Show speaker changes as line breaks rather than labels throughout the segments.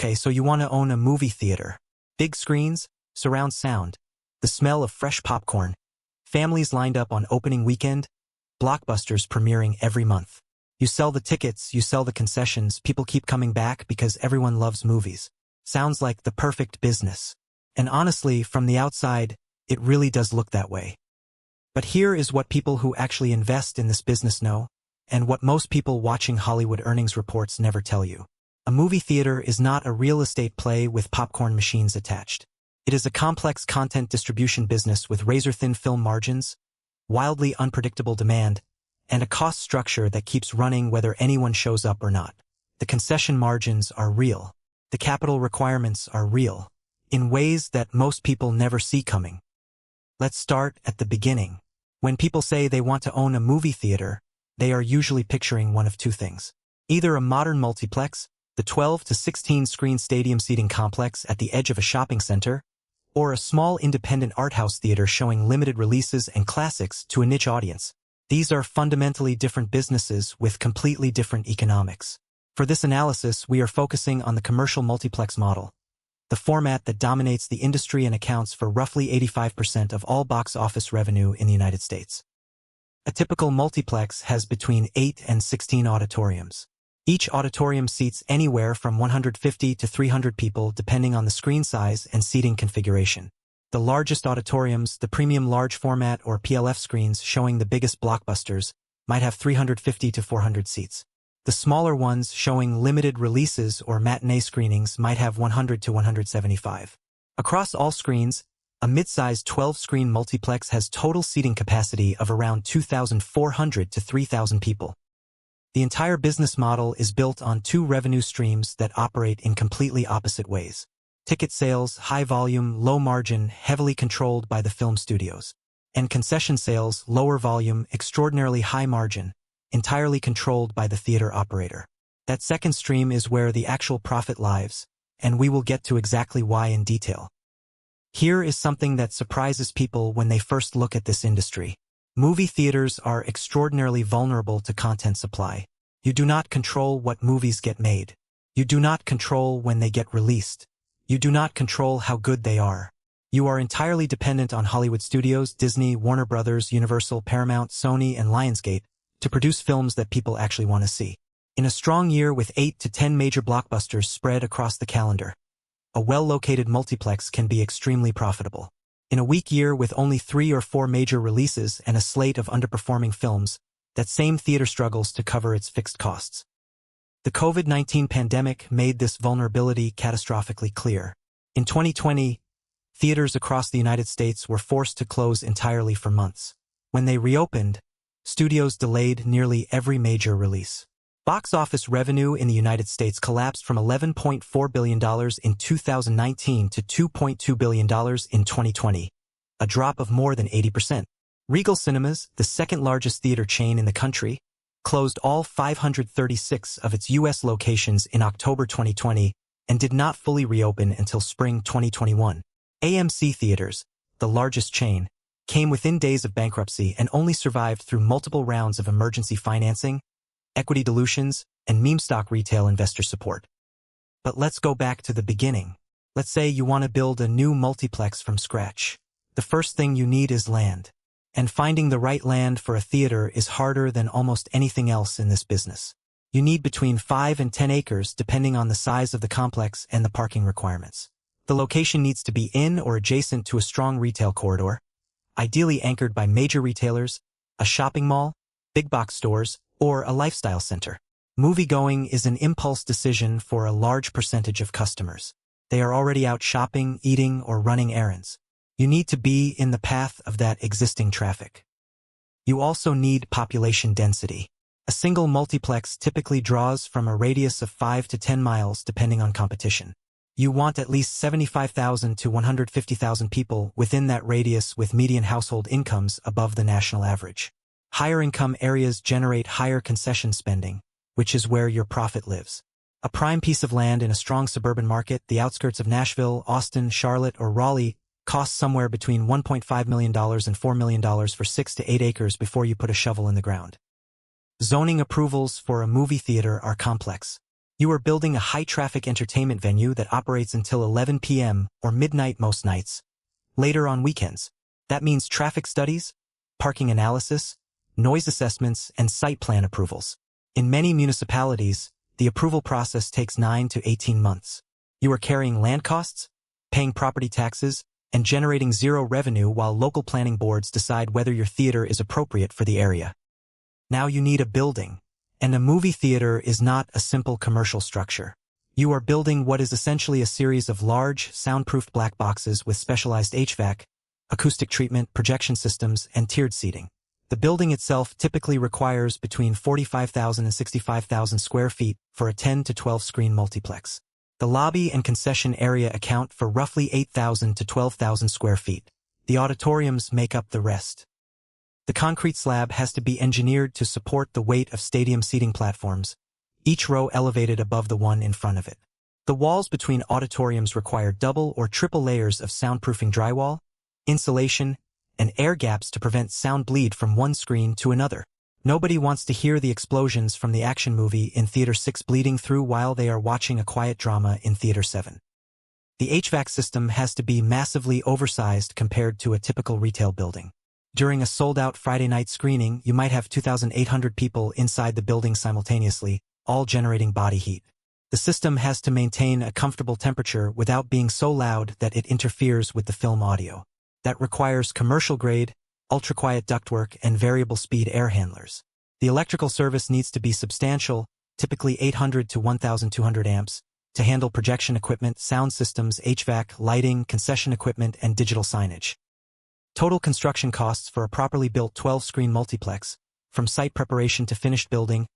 Okay, so you want to own a movie theater. Big screens, surround sound, the smell of fresh popcorn, families lined up on opening weekend, blockbusters premiering every month. You sell the tickets, you sell the concessions, people keep coming back because everyone loves movies. Sounds like the perfect business. And honestly, from the outside, it really does look that way. But here is what people who actually invest in this business know, and what most people watching Hollywood earnings reports never tell you. A movie theater is not a real estate play with popcorn machines attached. It is a complex content distribution business with razor-thin film margins, wildly unpredictable demand, and a cost structure that keeps running whether anyone shows up or not. The concession margins are real. The capital requirements are real, in ways that most people never see coming. Let's start at the beginning. When people say they want to own a movie theater, they are usually picturing one of two things. Either a modern multiplex, the 12 to 16 screen stadium seating complex at the edge of a shopping center, or a small independent art house theater showing limited releases and classics to a niche audience. These are fundamentally different businesses with completely different economics. For this analysis, we are focusing on the commercial multiplex model, the format that dominates the industry and accounts for roughly 85% of all box office revenue in the United States. A typical multiplex has between 8 and 16 auditoriums. Each auditorium seats anywhere from 150 to 300 people depending on the screen size and seating configuration. The largest auditoriums, the premium large format or PLF screens showing the biggest blockbusters, might have 350 to 400 seats. The smaller ones showing limited releases or matinee screenings might have 100 to 175. Across all screens, a mid-sized 12-screen multiplex has total seating capacity of around 2,400 to 3,000 people. The entire business model is built on two revenue streams that operate in completely opposite ways. Ticket sales, high volume, low margin, heavily controlled by the film studios. And concession sales, lower volume, extraordinarily high margin, entirely controlled by the theater operator. That second stream is where the actual profit lies, and we will get to exactly why in detail. Here is something that surprises people when they first look at this industry. Movie theaters are extraordinarily vulnerable to content supply. You do not control what movies get made. You do not control when they get released. You do not control how good they are. You are entirely dependent on Hollywood studios, Disney, Warner Brothers, Universal, Paramount, Sony, and Lionsgate to produce films that people actually want to see. In a strong year with 8 to 10 major blockbusters spread across the calendar, a well-located multiplex can be extremely profitable. In a weak year with only 3 or 4 major releases and a slate of underperforming films, that same theater struggles to cover its fixed costs. The COVID-19 pandemic made this vulnerability catastrophically clear. In 2020, theaters across the United States were forced to close entirely for months. When they reopened, studios delayed nearly every major release. Box office revenue in the United States collapsed from $11.4 billion in 2019 to $2.2 billion in 2020, a drop of more than 80%. Regal Cinemas, the second-largest theater chain in the country, closed all 536 of its U.S. locations in October 2020 and did not fully reopen until spring 2021. AMC Theaters, the largest chain, came within days of bankruptcy and only survived through multiple rounds of emergency financing, equity dilutions, and meme stock retail investor support. But let's go back to the beginning. Let's say you want to build a new multiplex from scratch. The first thing you need is land. And finding the right land for a theater is harder than almost anything else in this business. You need between 5 and 10 acres depending on the size of the complex and the parking requirements. The location needs to be in or adjacent to a strong retail corridor, ideally anchored by major retailers, a shopping mall, big box stores, or a lifestyle center. Moviegoing is an impulse decision for a large percentage of customers. They are already out shopping, eating, or running errands. You need to be in the path of that existing traffic. You also need population density. A single multiplex typically draws from a radius of 5 to 10 miles depending on competition. You want at least 75,000 to 150,000 people within that radius with median household incomes above the national average. Higher income areas generate higher concession spending, which is where your profit lives. A prime piece of land in a strong suburban market, the outskirts of Nashville, Austin, Charlotte, or Raleigh, costs somewhere between $1.5 million and $4 million for 6 to 8 acres before you put a shovel in the ground. Zoning approvals for a movie theater are complex. You are building a high-traffic entertainment venue that operates until 11 p.m. or midnight most nights. Later on weekends. That means traffic studies, parking analysis, noise assessments, and site plan approvals. In many municipalities, the approval process takes 9 to 18 months. You are carrying land costs, paying property taxes, and generating zero revenue while local planning boards decide whether your theater is appropriate for the area. Now you need a building, and a movie theater is not a simple commercial structure. You are building what is essentially a series of large, soundproofed black boxes with specialized HVAC, acoustic treatment, projection systems, and tiered seating. The building itself typically requires between 45,000 and 65,000 square feet for a 10 to 12 screen multiplex. The lobby and concession area account for roughly 8,000 to 12,000 square feet. The auditoriums make up the rest. The concrete slab has to be engineered to support the weight of stadium seating platforms, each row elevated above the one in front of it. The walls between auditoriums require double or triple layers of soundproofing drywall, insulation, and air gaps to prevent sound bleed from one screen to another. Nobody wants to hear the explosions from the action movie in Theater 6 bleeding through while they are watching a quiet drama in Theater 7. The HVAC system has to be massively oversized compared to a typical retail building. During a sold-out Friday night screening, you might have 2,800 people inside the building simultaneously, all generating body heat. The system has to maintain a comfortable temperature without being so loud that it interferes with the film audio. That requires commercial-grade, ultra-quiet ductwork, and variable-speed air handlers. The electrical service needs to be substantial, typically 800 to 1,200 amps, to handle projection equipment, sound systems, HVAC, lighting, concession equipment, and digital signage. Total construction costs for a properly built 12-screen multiplex, from site preparation to finished building,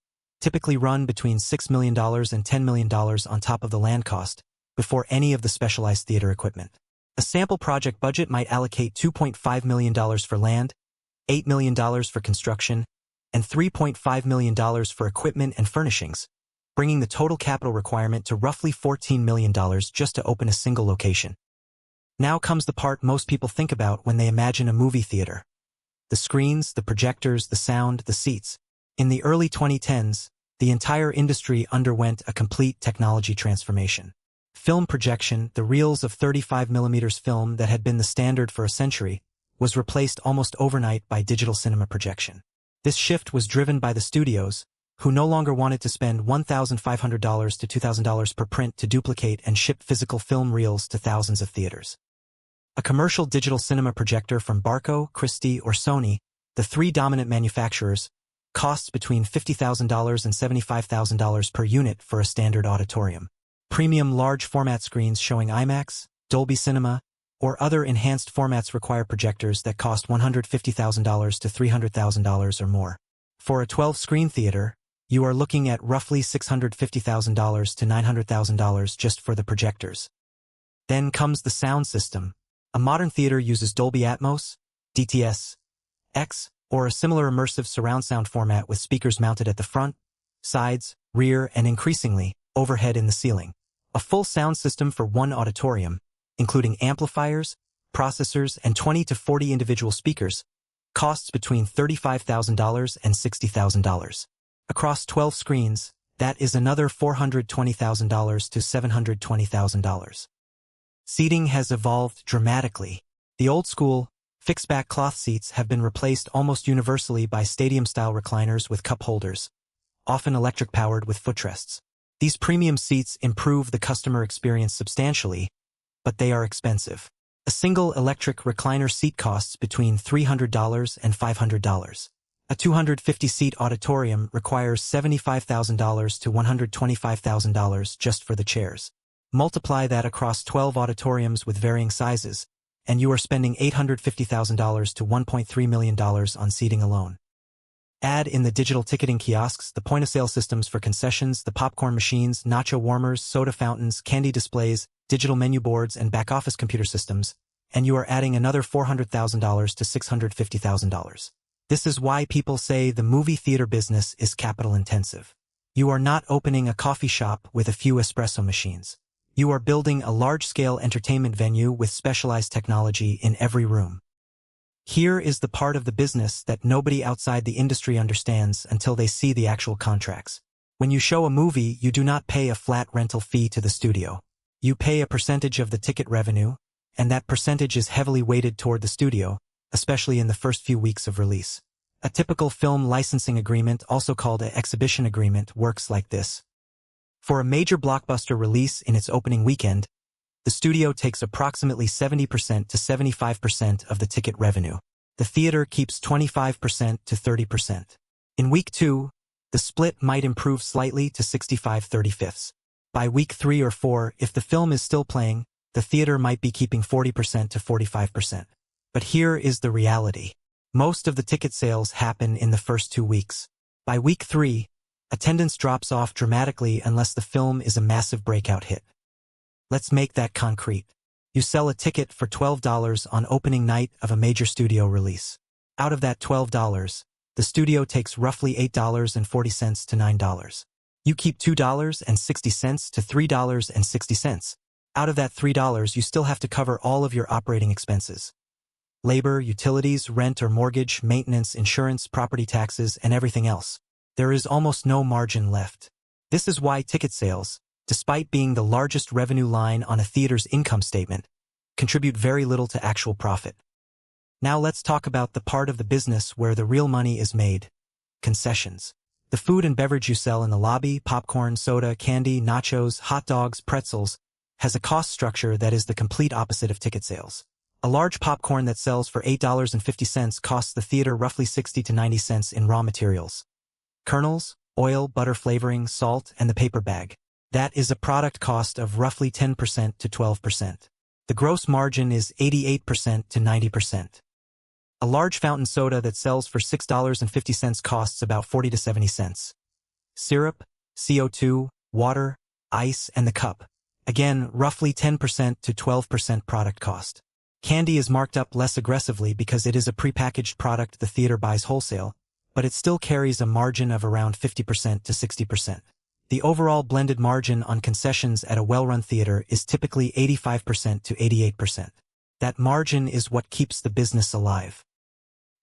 typically run between $6 million and $10 million on top of the land cost, before any of the specialized theater equipment. A sample project budget might allocate $2.5 million for land, $8 million for construction, and $3.5 million for equipment and furnishings, bringing the total capital requirement to roughly $14 million just to open a single location. Now comes the part most people think about when they imagine a movie theater. The screens, the projectors, the sound, the seats. In the early 2010s, the entire industry underwent a complete technology transformation. Film projection, the reels of 35mm film that had been the standard for a century, was replaced almost overnight by digital cinema projection. This shift was driven by the studios, who no longer wanted to spend $1,500 to $2,000 per print to duplicate and ship physical film reels to thousands of theaters. A commercial digital cinema projector from Barco, Christie, or Sony, the three dominant manufacturers, costs between $50,000 and $75,000 per unit for a standard auditorium. Premium large format screens showing IMAX, Dolby Cinema, or other enhanced formats require projectors that cost $150,000 to $300,000 or more. For a 12-screen theater, you are looking at roughly $650,000 to $900,000 just for the projectors. Then comes the sound system. A modern theater uses Dolby Atmos, DTS, X, or a similar immersive surround sound format with speakers mounted at the front, sides, rear, and increasingly, overhead in the ceiling. A full sound system for one auditorium, including amplifiers, processors, and 20 to 40 individual speakers, costs between $35,000 and $60,000. Across 12 screens, that is another $420,000 to $720,000. Seating has evolved dramatically. The old-school, fixed-back cloth seats have been replaced almost universally by stadium-style recliners with cup holders, often electric-powered with footrests. These premium seats improve the customer experience substantially, but they are expensive. A single electric recliner seat costs between $300 and $500. A 250-seat auditorium requires $75,000 to $125,000 just for the chairs. Multiply that across 12 auditoriums with varying sizes, and you are spending $850,000 to $1.3 million on seating alone. Add in the digital ticketing kiosks, the point-of-sale systems for concessions, the popcorn machines, nacho warmers, soda fountains, candy displays, digital menu boards, and back-office computer systems, and you are adding another $400,000 to $650,000. This is why people say the movie theater business is capital-intensive. You are not opening a coffee shop with a few espresso machines. You are building a large-scale entertainment venue with specialized technology in every room. Here is the part of the business that nobody outside the industry understands until they see the actual contracts. When you show a movie, you do not pay a flat rental fee to the studio. You pay a percentage of the ticket revenue, and that percentage is heavily weighted toward the studio, especially in the first few weeks of release. A typical film licensing agreement, also called an exhibition agreement, works like this. For a major blockbuster release in its opening weekend, the studio takes approximately 70% to 75% of the ticket revenue. The theater keeps 25% to 30%. In week 2, the split might improve slightly to 65/35. By week 3 or 4, if the film is still playing, the theater might be keeping 40% to 45%. But here is the reality. Most of the ticket sales happen in the first 2 weeks. By week 3, attendance drops off dramatically unless the film is a massive breakout hit. Let's make that concrete. You sell a ticket for $12 on opening night of a major studio release. Out of that $12, the studio takes roughly $8.40 to $9. You keep $2.60 to $3.60. Out of that $3, you still have to cover all of your operating expenses. Labor, utilities, rent or mortgage, maintenance, insurance, property taxes, and everything else. There is almost no margin left. This is why ticket sales, despite being the largest revenue line on a theater's income statement, contribute very little to actual profit. Now let's talk about the part of the business where the real money is made: concessions. The food and beverage you sell in the lobby, popcorn, soda, candy, nachos, hot dogs, pretzels, has a cost structure that is the complete opposite of ticket sales. A large popcorn that sells for $8.50 costs the theater roughly 60 to 90 cents in raw materials: kernels, oil, butter flavoring, salt, and the paper bag. That is a product cost of roughly 10% to 12%. The gross margin is 88% to 90%. A large fountain soda that sells for $6.50 costs about 40 to 70 cents. Syrup, CO2, water, ice, and the cup. Again, roughly 10% to 12% product cost. Candy is marked up less aggressively because it is a prepackaged product the theater buys wholesale, but it still carries a margin of around 50% to 60%. The overall blended margin on concessions at a well-run theater is typically 85% to 88%. That margin is what keeps the business alive.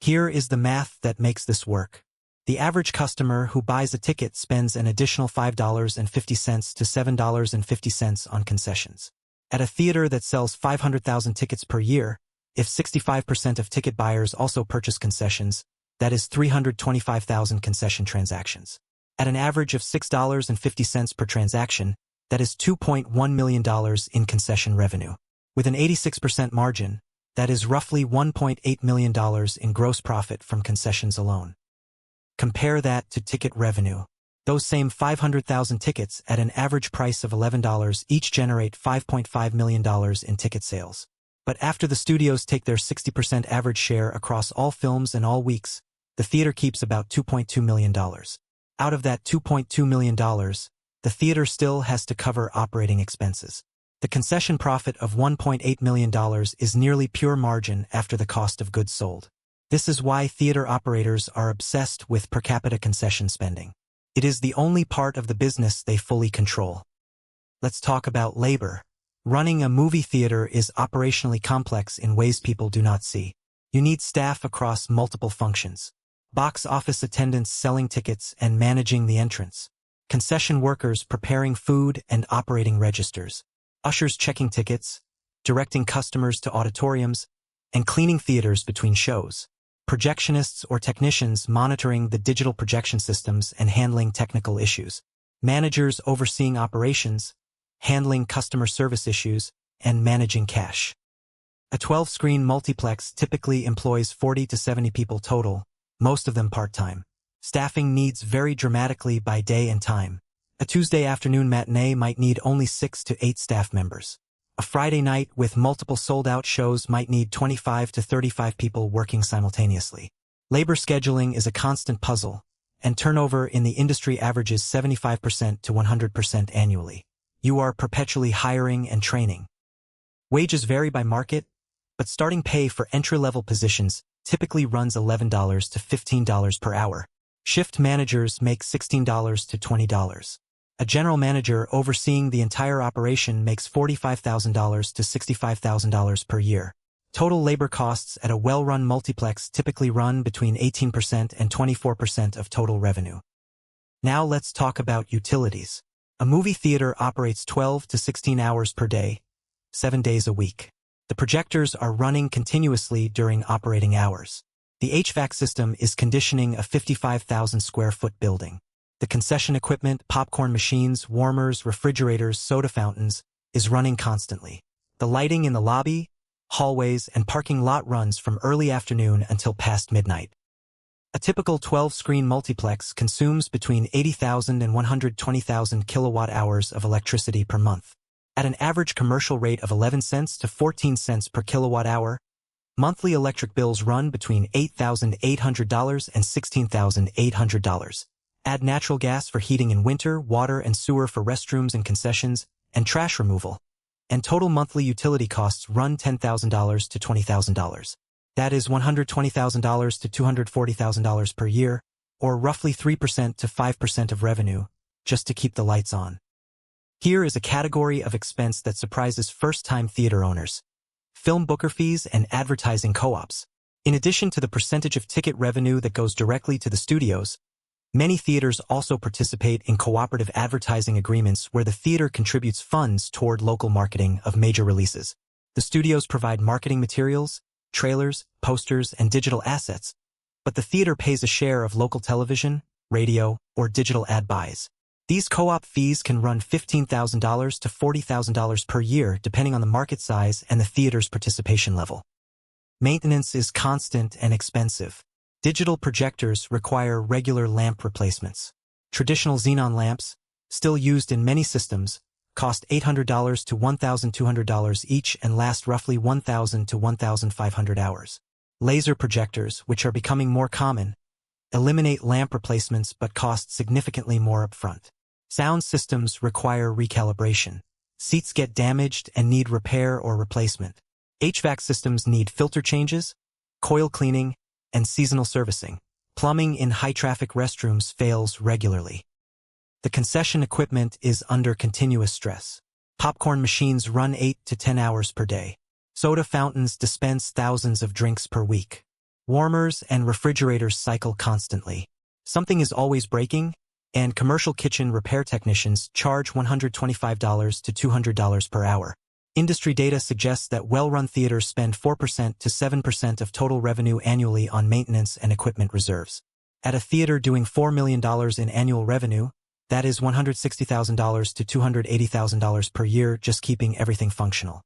Here is the math that makes this work. The average customer who buys a ticket spends an additional $5.50 to $7.50 on concessions. At a theater that sells 500,000 tickets per year, if 65% of ticket buyers also purchase concessions, that is 325,000 concession transactions. At an average of $6.50 per transaction, that is $2.1 million in concession revenue. With an 86% margin, that is roughly $1.8 million in gross profit from concessions alone. Compare that to ticket revenue. Those same 500,000 tickets at an average price of $11 each generate $5.5 million in ticket sales. But after the studios take their 60% average share across all films and all weeks, the theater keeps about $2.2 million. Out of that $2.2 million, the theater still has to cover operating expenses. The concession profit of $1.8 million is nearly pure margin after the cost of goods sold. This is why theater operators are obsessed with per capita concession spending. It is the only part of the business they fully control. Let's talk about labor. Running a movie theater is operationally complex in ways people do not see. You need staff across multiple functions: box office attendants selling tickets and managing the entrance, concession workers preparing food and operating registers, ushers checking tickets, directing customers to auditoriums, and cleaning theaters between shows, projectionists or technicians monitoring the digital projection systems and handling technical issues, managers overseeing operations, handling customer service issues, and managing cash. A 12-screen multiplex typically employs 40 to 70 people total, most of them part-time. Staffing needs vary dramatically by day and time. A Tuesday afternoon matinee might need only 6 to 8 staff members. A Friday night with multiple sold-out shows might need 25 to 35 people working simultaneously. Labor scheduling is a constant puzzle, and turnover in the industry averages 75% to 100% annually. You are perpetually hiring and training. Wages vary by market, but starting pay for entry-level positions typically runs $11 to $15 per hour. Shift managers make $16 to $20. A general manager overseeing the entire operation makes $45,000 to $65,000 per year. Total labor costs at a well-run multiplex typically run between 18% and 24% of total revenue. Now let's talk about utilities. A movie theater operates 12 to 16 hours per day, 7 days a week. The projectors are running continuously during operating hours. The HVAC system is conditioning a 55,000 square foot building. The concession equipment, popcorn machines, warmers, refrigerators, soda fountains, is running constantly. The lighting in the lobby, hallways, and parking lot runs from early afternoon until past midnight. A typical 12-screen multiplex consumes between 80,000 and 120,000 kilowatt-hours of electricity per month. At an average commercial rate of 11 cents to 14 cents per kilowatt-hour, monthly electric bills run between $8,800 and $16,800. Add natural gas for heating in winter, water and sewer for restrooms and concessions, and trash removal. And total monthly utility costs run $10,000 to $20,000. That is $120,000 to $240,000 per year, or roughly 3% to 5% of revenue, just to keep the lights on. Here is a category of expense that surprises first-time theater owners: film booker fees and advertising co-ops. In addition to the percentage of ticket revenue that goes directly to the studios, many theaters also participate in cooperative advertising agreements where the theater contributes funds toward local marketing of major releases. The studios provide marketing materials, trailers, posters, and digital assets, but the theater pays a share of local television, radio, or digital ad buys. These co-op fees can run $15,000 to $40,000 per year depending on the market size and the theater's participation level. Maintenance is constant and expensive. Digital projectors require regular lamp replacements. Traditional xenon lamps, still used in many systems, cost $800 to $1,200 each and last roughly 1,000 to 1,500 hours. Laser projectors, which are becoming more common, eliminate lamp replacements but cost significantly more upfront. Sound systems require recalibration. Seats get damaged and need repair or replacement. HVAC systems need filter changes, coil cleaning, and seasonal servicing. Plumbing in high-traffic restrooms fails regularly. The concession equipment is under continuous stress. Popcorn machines run 8 to 10 hours per day. Soda fountains dispense thousands of drinks per week. Warmers and refrigerators cycle constantly. Something is always breaking, and commercial kitchen repair technicians charge $125 to $200 per hour. Industry data suggests that well-run theaters spend 4% to 7% of total revenue annually on maintenance and equipment reserves. At a theater doing $4 million in annual revenue, that is $160,000 to $280,000 per year just keeping everything functional.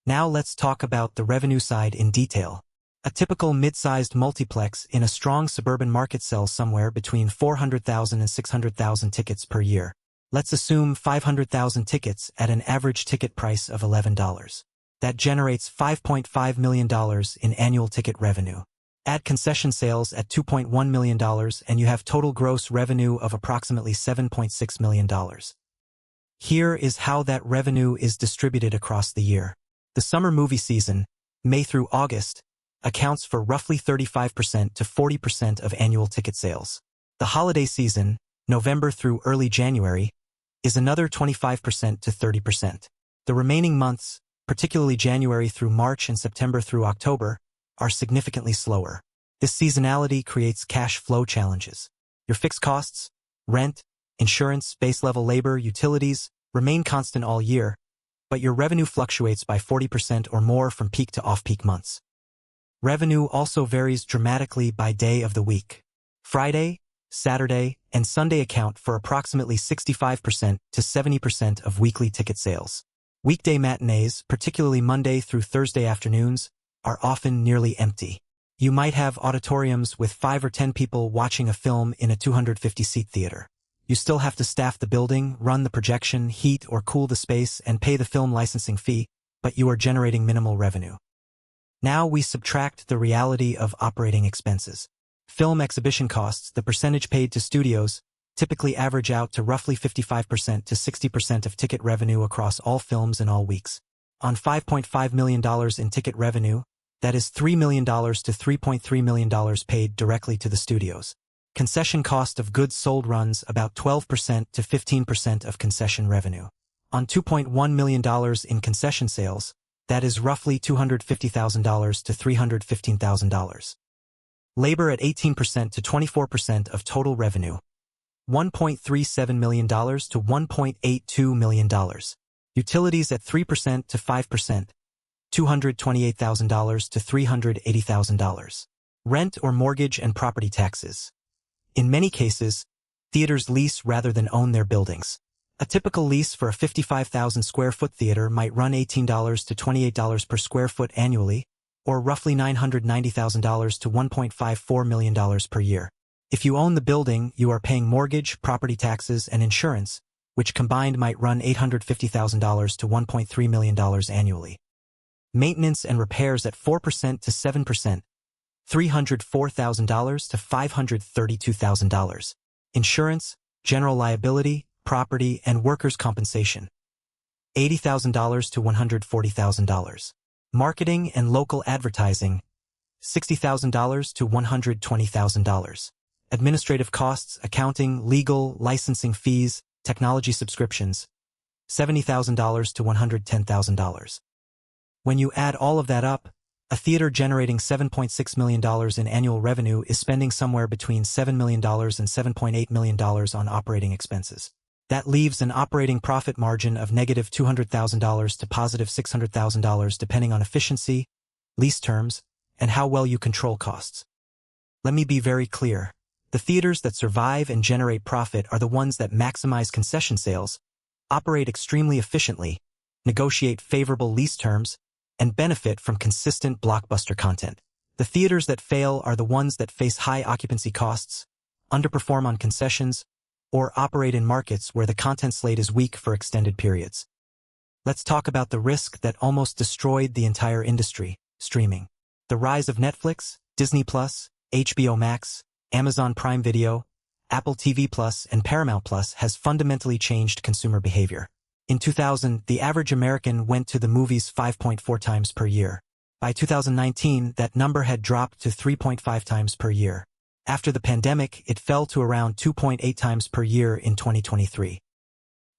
Now let's talk about the revenue side in detail. A typical mid-sized multiplex in a strong suburban market sells somewhere between 400,000 and 600,000 tickets per year. Let's assume 500,000 tickets at an average ticket price of $11. That generates $5.5 million in annual ticket revenue. Add concession sales at $2.1 million and you have total gross revenue of approximately $7.6 million. Here is how that revenue is distributed across the year. The summer movie season, May through August, accounts for roughly 35% to 40% of annual ticket sales. The holiday season, November through early January, is another 25% to 30%. The remaining months, particularly January through March and September through October, are significantly slower. This seasonality creates cash flow challenges. Your fixed costs, rent, insurance, base-level labor, utilities, remain constant all year, but your revenue fluctuates by 40% or more from peak to off-peak months. Revenue also varies dramatically by day of the week. Friday, Saturday, and Sunday account for approximately 65% to 70% of weekly ticket sales. Weekday matinees, particularly Monday through Thursday afternoons, are often nearly empty. You might have auditoriums with 5 or 10 people watching a film in a 250-seat theater. You still have to staff the building, run the projection, heat or cool the space, and pay the film licensing fee, but you are generating minimal revenue. Now we subtract the reality of operating expenses. Film exhibition costs, the percentage paid to studios, typically average out to roughly 55% to 60% of ticket revenue across all films and all weeks. On $5.5 million in ticket revenue, that is $3 million to $3.3 million paid directly to the studios. Concession cost of goods sold runs about 12% to 15% of concession revenue. On $2.1 million in concession sales, that is roughly $250,000 to $315,000. Labor at 18% to 24% of total revenue. $1.37 million to $1.82 million. Utilities at 3% to 5%, $228,000 to $380,000. Rent or mortgage and property taxes. In many cases, theaters lease rather than own their buildings. A typical lease for a 55,000 square foot theater might run $18 to $28 per square foot annually, or roughly $990,000 to $1.54 million per year. If you own the building, you are paying mortgage, property taxes, and insurance, which combined might run $850,000 to $1.3 million annually. Maintenance and repairs at 4% to 7%, $304,000 to $532,000. Insurance, general liability, property, and workers' compensation, $80,000 to $140,000. Marketing and local advertising, $60,000 to $120,000. Administrative costs, accounting, legal, licensing fees, technology subscriptions, $70,000 to $110,000. When you add all of that up, a theater generating $7.6 million in annual revenue is spending somewhere between $7 million and $7.8 million on operating expenses. That leaves an operating profit margin of negative $200,000 to positive $600,000 depending on efficiency, lease terms, and how well you control costs. Let me be very clear. The theaters that survive and generate profit are the ones that maximize concession sales, operate extremely efficiently, negotiate favorable lease terms, and benefit from consistent blockbuster content. The theaters that fail are the ones that face high occupancy costs, underperform on concessions, or operate in markets where the content slate is weak for extended periods. Let's talk about the risk that almost destroyed the entire industry, streaming. The rise of Netflix, Disney+, HBO Max, Amazon Prime Video, Apple TV+, and Paramount Plus has fundamentally changed consumer behavior. In 2000, the average American went to the movies 5.4 times per year. By 2019, that number had dropped to 3.5 times per year. After the pandemic, it fell to around 2.8 times per year in 2023.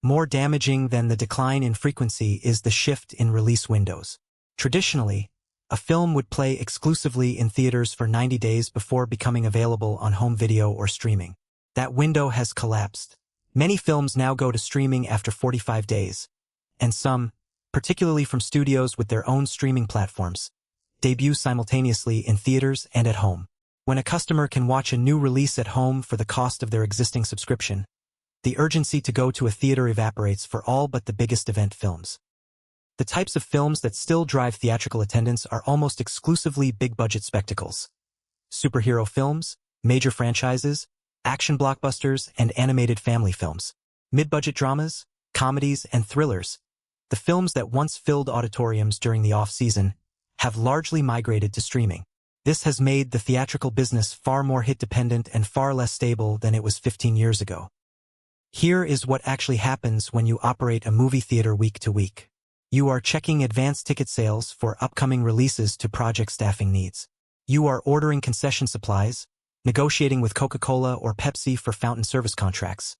More damaging than the decline in frequency is the shift in release windows. Traditionally, a film would play exclusively in theaters for 90 days before becoming available on home video or streaming. That window has collapsed. Many films now go to streaming after 45 days, and some, particularly from studios with their own streaming platforms, debut simultaneously in theaters and at home. When a customer can watch a new release at home for the cost of their existing subscription, the urgency to go to a theater evaporates for all but the biggest event films. The types of films that still drive theatrical attendance are almost exclusively big-budget spectacles. Superhero films, major franchises, action blockbusters, and animated family films. Mid-budget dramas, comedies, and thrillers. The films that once filled auditoriums during the off-season have largely migrated to streaming. This has made the theatrical business far more hit-dependent and far less stable than it was 15 years ago. Here is what actually happens when you operate a movie theater week to week. You are checking advance ticket sales for upcoming releases to project staffing needs. You are ordering concession supplies, negotiating with Coca-Cola or Pepsi for fountain service contracts,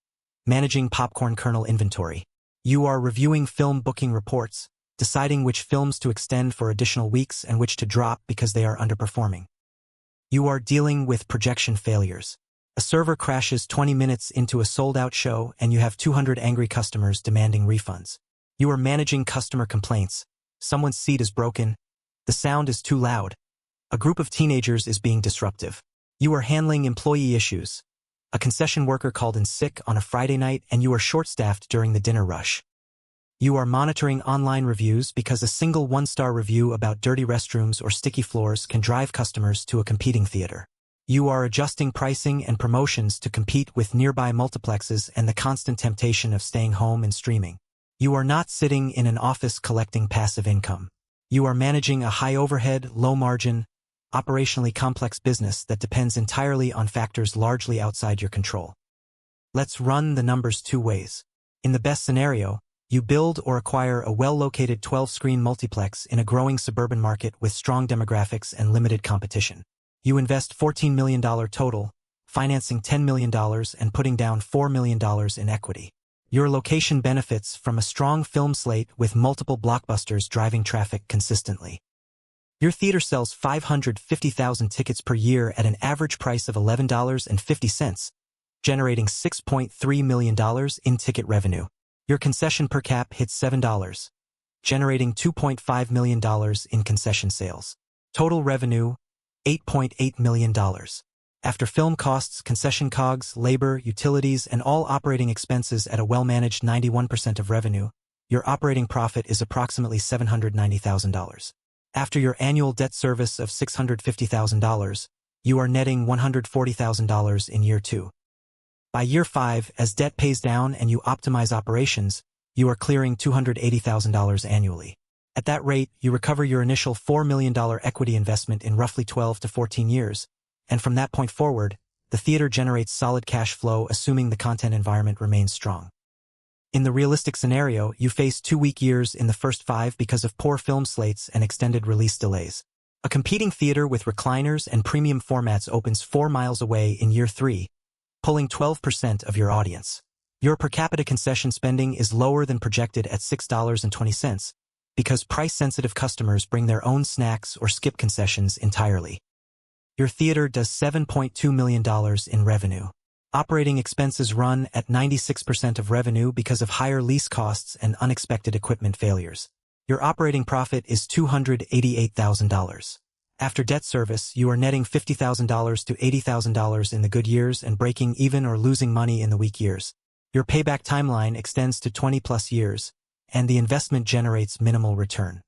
managing popcorn kernel inventory. You are reviewing film booking reports, deciding which films to extend for additional weeks and which to drop because they are underperforming. You are dealing with projection failures. A server crashes 20 minutes into a sold-out show and you have 200 angry customers demanding refunds. You are managing customer complaints. Someone's seat is broken. The sound is too loud. A group of teenagers is being disruptive. You are handling employee issues. A concession worker called in sick on a Friday night and you are short-staffed during the dinner rush. You are monitoring online reviews because a single one-star review about dirty restrooms or sticky floors can drive customers to a competing theater. You are adjusting pricing and promotions to compete with nearby multiplexes and the constant temptation of staying home and streaming. You are not sitting in an office collecting passive income. You are managing a high-overhead, low-margin, operationally complex business that depends entirely on factors largely outside your control. Let's run the numbers two ways. In the best scenario, you build or acquire a well-located 12-screen multiplex in a growing suburban market with strong demographics and limited competition. You invest $14 million total, financing $10 million and putting down $4 million in equity. Your location benefits from a strong film slate with multiple blockbusters driving traffic consistently. Your theater sells 550,000 tickets per year at an average price of $11.50, generating $6.3 million in ticket revenue. Your concession per cap hits $7, generating $2.5 million in concession sales. Total revenue, $8.8 million. After film costs, concession COGS, labor, utilities, and all operating expenses at a well-managed 91% of revenue, your operating profit is approximately $790,000. After your annual debt service of $650,000, you are netting $140,000 in year 2. By year 5, as debt pays down and you optimize operations, you are clearing $280,000 annually. At that rate, you recover your initial $4 million equity investment in roughly 12 to 14 years, and from that point forward, the theater generates solid cash flow assuming the content environment remains strong. In the realistic scenario, you face 2 weak years in the first 5 because of poor film slates and extended release delays. A competing theater with recliners and premium formats opens 4 miles away in year 3, pulling 12% of your audience. Your per capita concession spending is lower than projected at $6.20 because price-sensitive customers bring their own snacks or skip concessions entirely. Your theater does $7.2 million in revenue. Operating expenses run at 96% of revenue because of higher lease costs and unexpected equipment failures. Your operating profit is $288,000. After debt service, you are netting $50,000 to $80,000 in the good years and breaking even or losing money in the weak years. Your payback timeline extends to 20-plus years, and the investment generates minimal return.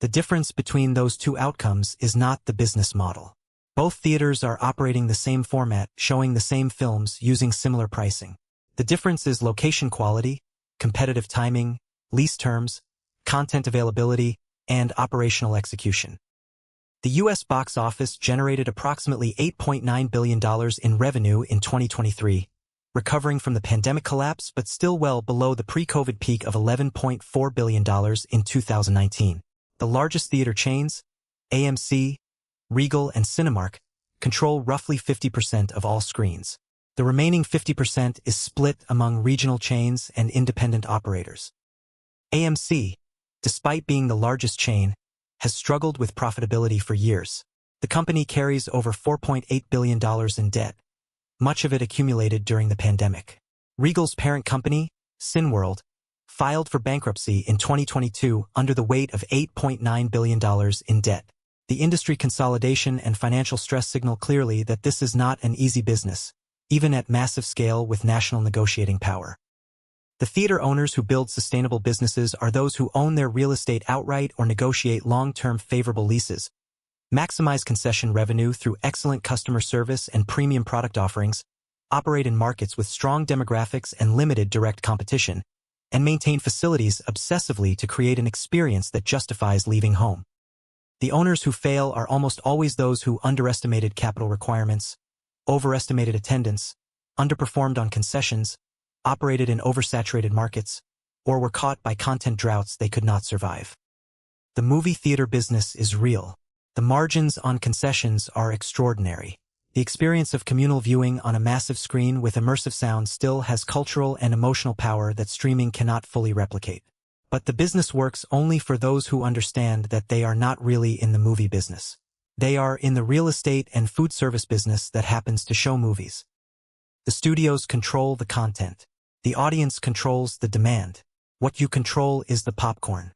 The difference between those two outcomes is not the business model. Both theaters are operating the same format, showing the same films, using similar pricing. The difference is location quality, competitive timing, lease terms, content availability, and operational execution. The U.S. box office generated approximately $8.9 billion in revenue in 2023, recovering from the pandemic collapse but still well below the pre-COVID peak of $11.4 billion in 2019. The largest theater chains, AMC, Regal, and Cinemark, control roughly 50% of all screens. The remaining 50% is split among regional chains and independent operators. AMC, despite being the largest chain, has struggled with profitability for years. The company carries over $4.8 billion in debt, much of it accumulated during the pandemic. Regal's parent company, Cineworld, filed for bankruptcy in 2022 under the weight of $8.9 billion in debt. The industry consolidation and financial stress signal clearly that this is not an easy business, even at massive scale with national negotiating power. The theater owners who build sustainable businesses are those who own their real estate outright or negotiate long-term favorable leases, maximize concession revenue through excellent customer service and premium product offerings, operate in markets with strong demographics and limited direct competition, and maintain facilities obsessively to create an experience that justifies leaving home. The owners who fail are almost always those who underestimated capital requirements, overestimated attendance, underperformed on concessions, operated in oversaturated markets, or were caught by content droughts they could not survive. The movie theater business is real. The margins on concessions are extraordinary. The experience of communal viewing on a massive screen with immersive sound still has cultural and emotional power that streaming cannot fully replicate. But the business works only for those who understand that they are not really in the movie business. They are in the real estate and food service business that happens to show movies. The studios control the content. The audience controls the demand. What you control is the popcorn.